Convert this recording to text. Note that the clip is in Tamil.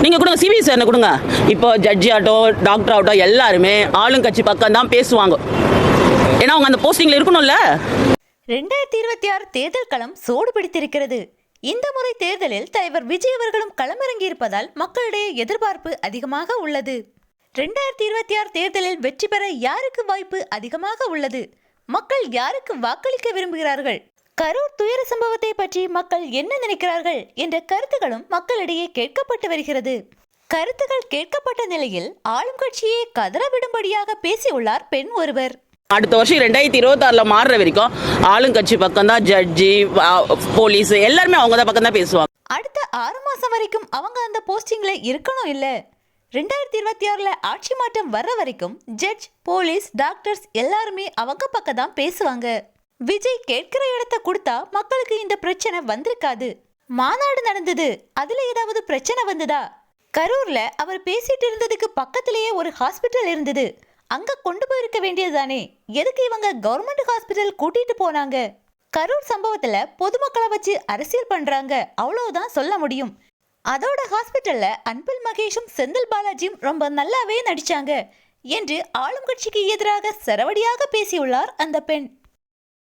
நீங்க கொடுங்க, சிபிஎஸ் என்ன கொடுங்க. இப்போ ஜட்ஜி ஆகட்டும், டாக்டர் ஆகட்டும், எல்லாருமே ஆளுங்கட்சி பக்கம் தான் பேசுவாங்க. ஏன்னா அவங்க அந்த போஸ்டிங்ல இருக்கணும்ல. 2026 தேர்தல் களம் சூடு பிடித்திருக்கிறது. இந்த முறை தேர்தலில் தலைவர் விஜய் அவர்களும் களமிறங்கி இருப்பதால் மக்களிடையே எதிர்பார்ப்பு அதிகமாக உள்ளது. 2026 தேர்தலில் வெற்றி பெற யாருக்கு வாய்ப்பு அதிகமாக உள்ளது? மக்கள் யாருக்கு வாக்களிக்க விரும்புகிறார்கள்? கரூர் துயர சம்பவத்தை பற்றி மக்கள் என்ன நினைக்கிறார்கள் என்ற கருத்துகளும் மக்களிடையே கேட்கப்பட்டு வருகிறது. கருத்துக்கள் கேட்கப்பட்ட நிலையில் ஆளும் கட்சியை கதறவிடும்படியாக பேசியுள்ளார் பெண் ஒருவர். அடுத்த வருஷம் 2026 மாறுற வரைக்கும் ஆளுங்கட்சி பக்கம் தான் ஜட்ஜி, போலீஸ் எல்லாருமே அவங்க தான் பக்கம் தான் பேசுவாங்க. அடுத்த 6 மாசம் வரைக்கும் அவங்க அந்த போஸ்டிங்ல இருக்கணும் இல்ல. 2026 ஆட்சி மாற்றம் வர்ற வரைக்கும் ஜட்ஜ், போலீஸ், டாக்டர்ஸ் எல்லாருமே அவங்க பக்கம் தான் பேசுவாங்க. விஜய் கேட்கிற இடத்த கொடுத்தா மக்களுக்கு இந்த பிரச்சனை வந்திருக்காது. மாநாடு நடந்தது, அதுல ஏதாவது பிரச்சனை வந்ததா? கரூர்ல அவர் பேசிட்டு இருந்ததுக்கு பக்கத்திலேயே ஒரு ஹாஸ்பிட்டல் இருந்தது, அங்க கொண்டு போயிருக்க வேண்டியதுதானே? எதுக்கு இவங்க கவர்மெண்ட் ஹாஸ்பிட்டல் கூட்டிட்டு போனாங்க? கரூர் சம்பவத்துல பொதுமக்களை வச்சு அரசியல் பண்றாங்க, அவ்வளவுதான் சொல்ல முடியும். அதோட ஹாஸ்பிட்டல்ல அன்பில் மகேஷும் செந்தில் பாலாஜியும் ரொம்ப நல்லாவே நடிச்சாங்க என்று ஆளும் கட்சிக்கு எதிராக சரவடியாக பேசியுள்ளார் அந்த பெண்.